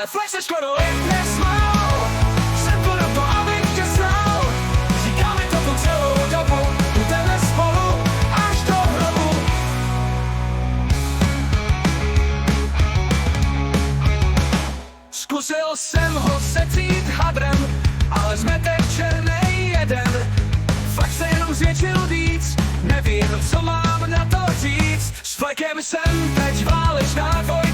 ale flex se skoro nesmál. Jsem to do toho, abych tě znal. Říkáme to tu celou dobu, budeme spolu až do hrobu. Zkusil jsem ho setřít hadrem, ale zmetek černej jeden. Fakt se jenom zvětšil víc, nevím, co mám na to říct. S flekem jsem teď válečná dvojka.